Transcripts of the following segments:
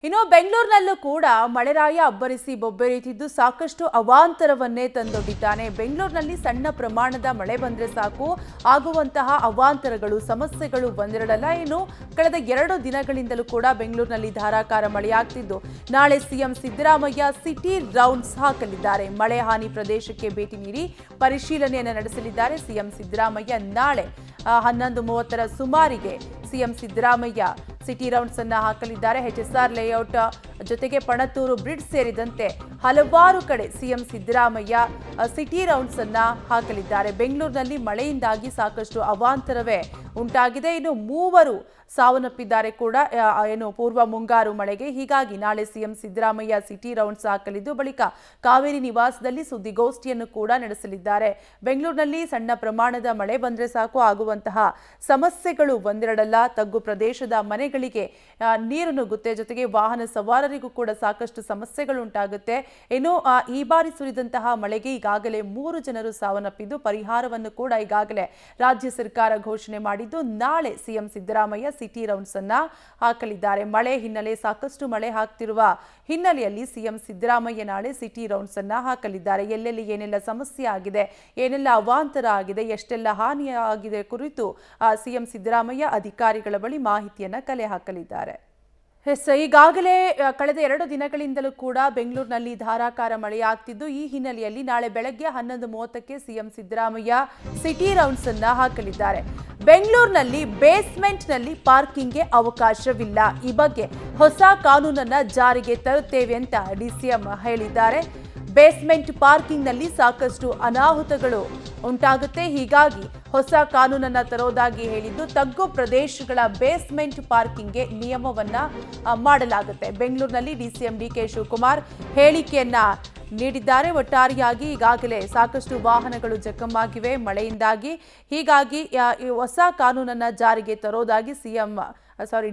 ಇನ್ನು ಬೆಂಗಳೂರಿನಲ್ಲೂ ಕೂಡ ಮಳೆರಾಯ ಅಬ್ಬರಿಸಿ ಬೊಬ್ಬೆರೆಯುತ್ತಿದ್ದು ಸಾಕಷ್ಟು ಅವಾಂತರವನ್ನೇ ತಂದೊಡ್ಡಿದ್ದಾನೆ. ಬೆಂಗಳೂರಿನಲ್ಲಿ ಸಣ್ಣ ಪ್ರಮಾಣದ ಮಳೆ ಬಂದ್ರೆ ಸಾಕು ಆಗುವಂತಹ ಅವಾಂತರಗಳು ಸಮಸ್ಯೆಗಳು ಒಂದೆರಡಲ್ಲ. ಇನ್ನು ಕಳೆದ 2 ದಿನಗಳಿಂದಲೂ ಕೂಡ ಬೆಂಗಳೂರಿನಲ್ಲಿ ಧಾರಾಕಾರ ಮಳೆಯಾಗ್ತಿದ್ದು ನಾಳೆ ಸಿಎಂ ಸಿದ್ದರಾಮಯ್ಯ ಸಿಟಿ ರೌಂಡ್ಸ್ ಹಾಕಲಿದ್ದಾರೆ. ಮಳೆ ಹಾನಿ ಪ್ರದೇಶಕ್ಕೆ ಭೇಟಿ ನೀಡಿ ಪರಿಶೀಲನೆಯನ್ನು ನಡೆಸಲಿದ್ದಾರೆ. ಸಿಎಂ ಸಿದ್ದರಾಮಯ್ಯ ನಾಳೆ 11:30 ಸುಮಾರಿಗೆ ಸಿಎಂ ಸಿದ್ದರಾಮಯ್ಯ ಸಿಟಿ ರೌಂಡ್ಸ್ ಅನ್ನ ಹಾಕಲಿದ್ದಾರೆ. ಎಚ್ಎಸ್ಆರ್ ಲೇಔಟ್ ಜೊತೆಗೆ ಪಣತ್ತೂರು ಬ್ರಿಡ್ಜ್ ಸೇರಿದಂತೆ ಹಲವಾರು ಕಡೆ ಸಿಎಂ ಸಿದ್ದರಾಮಯ್ಯ ಸಿಟಿ ರೌಂಡ್ಸ್ ಅನ್ನ ಹಾಕಲಿದ್ದಾರೆ. ಬೆಂಗಳೂರಿನಲ್ಲಿ ಮಳೆಯಿಂದಾಗಿ ಸಾಕಷ್ಟು ಅವಾಂತರವೇ ಉಂಟಾಗಿದೆ. ಇನ್ನು 3 ಸಾವನ್ನಪ್ಪಿದ್ದಾರೆ ಕೂಡ ಪೂರ್ವ ಮುಂಗಾರು ಮಳೆಗೆ. ಹೀಗಾಗಿ ನಾಳೆ ಸಿಎಂ ಸಿದ್ದರಾಮಯ್ಯ ಸಿಟಿ ರೌಂಡ್ಸ್ ಹಾಕಲಿದ್ದು ಬಳಿಕ ಕಾವೇರಿ ನಿವಾಸದಲ್ಲಿ ಸುದ್ದಿಗೋಷ್ಠಿಯನ್ನು ಕೂಡ ನಡೆಸಲಿದ್ದಾರೆ. ಬೆಂಗಳೂರಿನಲ್ಲಿ ಸಣ್ಣ ಪ್ರಮಾಣದ ಮಳೆ ಬಂದ್ರೆ ಸಾಕು ಆಗುವಂತಹ ಸಮಸ್ಯೆಗಳು ಒಂದೆರಡಲ್ಲ. ತಗ್ಗು ಪ್ರದೇಶದ ಮನೆಗಳಿಗೆ ನೀರು ನುಗ್ಗುತ್ತೆ, ಜೊತೆಗೆ ವಾಹನ ಸವಾರರಿಗೂ ಕೂಡ ಸಾಕಷ್ಟು ಸಮಸ್ಯೆಗಳು ಉಂಟಾಗುತ್ತೆ. ಇನ್ನು ಈ ಬಾರಿ ಸುರಿದಂತಹ ಮಳೆಗೆ ಈಗಾಗಲೇ 3 ಜನರು ಸಾವನ್ನಪ್ಪಿದ್ದು ಪರಿಹಾರವನ್ನು ಕೂಡ ಈಗಾಗಲೇ ರಾಜ್ಯ ಸರ್ಕಾರ ಘೋಷಣೆ ಮಾಡಿದ್ದು ನಾಳೆ ಸಿಎಂ ಸಿದ್ದರಾಮಯ್ಯ ಸಿಟಿ ರೌಂಡ್ಸ್ ಅನ್ನ ಹಾಕಲಿದ್ದಾರೆ. ಮಳೆ ಹಿನ್ನೆಲೆ ಸಾಕಷ್ಟು ಮಳೆ ಆಗ್ತಿರುವ ಹಿನ್ನೆಲೆಯಲ್ಲಿ ಸಿಎಂ ಸಿದ್ದರಾಮಯ್ಯ ನಾಳೆ ಸಿಟಿ ರೌಂಡ್ಸ್ ಅನ್ನ ಹಾಕಲಿದ್ದಾರೆ. ಎಲ್ಲೆಲ್ಲಿ ಏನೆಲ್ಲ ಸಮಸ್ಯೆ ಆಗಿದೆ, ಏನೆಲ್ಲ ಅವಾಂತರ ಆಗಿದೆ, ಎಷ್ಟೆಲ್ಲ ಹಾನಿ ಆಗಿದೆ ಕುರಿತು ಸಿಎಂ ಸಿದ್ದರಾಮಯ್ಯ ಅಧಿಕಾರಿಗಳ ಬಳಿ ಮಾಹಿತಿಯನ್ನ ಕಲೆ ಹಾಕಲಿದ್ದಾರೆ. ಈಗಾಗಲೇ ಕಳೆದ 2 ದಿನಗಳಿಂದಲೂ ಕೂಡ ಬೆಂಗಳೂರಿನಲ್ಲಿ ಧಾರಾಕಾರ ಮಳೆಯಾಗ್ತಿದ್ದು ಈ ಹಿನ್ನೆಲೆಯಲ್ಲಿ ನಾಳೆ ಬೆಳಗ್ಗೆ 11:30ಕ್ಕೆ ಸಿಎಂ ಸಿದ್ದರಾಮಯ್ಯ ಸಿಟಿ ರೌಂಡ್ಸ್ ಅನ್ನ ಹಾಕಲಿದ್ದಾರೆ. ಬೆಂಗಳೂರಿನಲ್ಲಿ ಬೇಸ್ಮೆಂಟ್ನಲ್ಲಿ ಪಾರ್ಕಿಂಗ್ಗೆ ಅವಕಾಶವಿಲ್ಲ. ಈ ಬಗ್ಗೆ ಹೊಸ ಕಾನೂನನ್ನ ಜಾರಿಗೆ ತರುತ್ತೇವೆ ಅಂತ ಡಿಸಿಎಂ ಹೇಳಿದ್ದಾರೆ. ಬೇಸ್ಮೆಂಟ್ ಪಾರ್ಕಿಂಗ್ನಲ್ಲಿ ಸಾಕಷ್ಟು ಅನಾಹುತಗಳು ಉಂಟಾಗುತ್ತೆ. ಹೀಗಾಗಿ ಹೊಸ ಕಾನೂನನ್ನ ತರೋದಾಗಿ ಹೇಳಿದ್ದು ತಗ್ಗು ಪ್ರದೇಶಗಳ ಬೇಸ್ಮೆಂಟ್ ಪಾರ್ಕಿಂಗ್ಗೆ ನಿಯಮವನ್ನ ಮಾಡಲಾಗುತ್ತೆ. ಬೆಂಗಳೂರಿನಲ್ಲಿ ಡಿಸಿಎಂ ಡಿಕೆ ಶಿವಕುಮಾರ್ ಹೇಳಿಕೆಯನ್ನ ನೀಡಿದ್ದಾರೆ. ಒಟ್ಟಾರೆಯಾಗಿ ಈಗಾಗಲೇ ಸಾಕಷ್ಟು ವಾಹನಗಳು ಜಖಮ್ಮಾಗಿವೆ ಮಳೆಯಿಂದಾಗಿ. ಹೀಗಾಗಿ ಹೊಸ ಕಾನೂನನ್ನ ಜಾರಿಗೆ ತರೋದಾಗಿ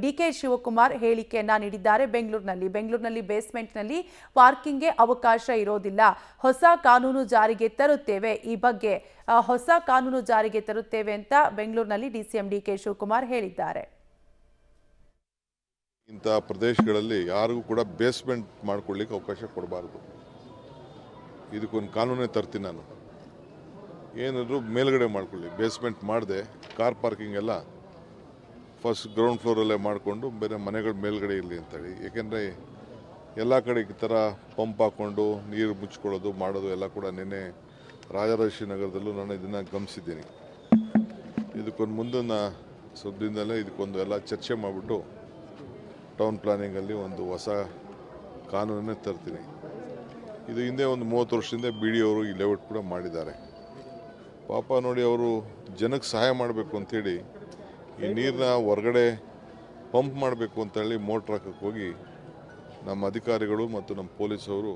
ಡಿಕೆ ಶಿವಕುಮಾರ್ ಹೇಳಿಕೆಯನ್ನ ನೀಡಿದ್ದಾರೆ. ಬೆಂಗಳೂರಿನಲ್ಲಿ ಬೇಸ್ಮೆಂಟ್ನಲ್ಲಿ ಪಾರ್ಕಿಂಗ್ಗೆ ಅವಕಾಶ ಇರೋದಿಲ್ಲ. ಹೊಸ ಕಾನೂನು ಜಾರಿಗೆ ತರುತ್ತೇವೆ, ಈ ಬಗ್ಗೆ ಹೊಸ ಕಾನೂನು ಜಾರಿಗೆ ತರುತ್ತೇವೆ ಅಂತ ಬೆಂಗಳೂರಿನಲ್ಲಿ ಡಿಸಿಎಂ ಡಿಕೆ ಶಿವಕುಮಾರ್ ಹೇಳಿದ್ದಾರೆ. ಇಂಥ ಪ್ರದೇಶಗಳಲ್ಲಿ ಯಾರಿಗೂ ಕೂಡ ಬೇಸ್ಮೆಂಟ್ ಮಾಡ್ಕೊಳ್ಳಿಕ್ಕೆ ಅವಕಾಶ ಕೊಡಬಾರ್ದು. ಇದಕ್ಕೊಂದು ಕಾನೂನೇ ತರ್ತೀನಿ ನಾನು. ಏನಾದರೂ ಮೇಲ್ಗಡೆ ಮಾಡ್ಕೊಳ್ಳಿ, ಬೇಸ್ಮೆಂಟ್ ಮಾಡದೆ ಕಾರ್ ಪಾರ್ಕಿಂಗ್ ಎಲ್ಲ ಫಸ್ಟ್ ಗ್ರೌಂಡ್ ಫ್ಲೋರಲ್ಲೇ ಮಾಡಿಕೊಂಡು ಬೇರೆ ಮನೆಗಳ ಮೇಲ್ಗಡೆ ಇರಲಿ ಅಂತೇಳಿ. ಏಕೆಂದರೆ ಎಲ್ಲ ಕಡೆ ಈ ಥರ ಪಂಪ್ ಹಾಕ್ಕೊಂಡು ನೀರು ಮುಚ್ಕೊಳ್ಳೋದು ಮಾಡೋದು ಎಲ್ಲ ಕೂಡ ನಿನ್ನೆ ರಾಜರಾಜೇಶ್ವರಿ ನಗರದಲ್ಲೂ ನಾನು ಇದನ್ನು ಗಮನಿಸಿದ್ದೀನಿ. ಇದಕ್ಕೊಂದು ಮುಂದಿನ ಸುದ್ದಿಯಿಂದಲೇ ಇದಕ್ಕೊಂದು ಎಲ್ಲ ಚರ್ಚೆ ಮಾಡಿಬಿಟ್ಟು ಟೌನ್ ಪ್ಲಾನಿಂಗಲ್ಲಿ ಒಂದು ಹೊಸ ಕಾನೂನನ್ನೇ ತರ್ತೀನಿ. ಇದು ಹಿಂದೆ ಒಂದು 30 ವರ್ಷದಿಂದ BD ಅವರು ಈ ಲೇಔಟ್ ಕೂಡ ಮಾಡಿದ್ದಾರೆ. ಪಾಪ ನೋಡಿ, ಅವರು ಜನಕ್ಕೆ ಸಹಾಯ ಮಾಡಬೇಕು ಅಂಥೇಳಿ ಈ ನೀರನ್ನ ಹೊರಗಡೆ ಪಂಪ್ ಮಾಡಬೇಕು ಅಂತೇಳಿ ಮೋಟ್ರ್ ಹಾಕಕ್ಕೆ ಹೋಗಿ ನಮ್ಮ ಅಧಿಕಾರಿಗಳು ಮತ್ತು ನಮ್ಮ ಪೊಲೀಸವರು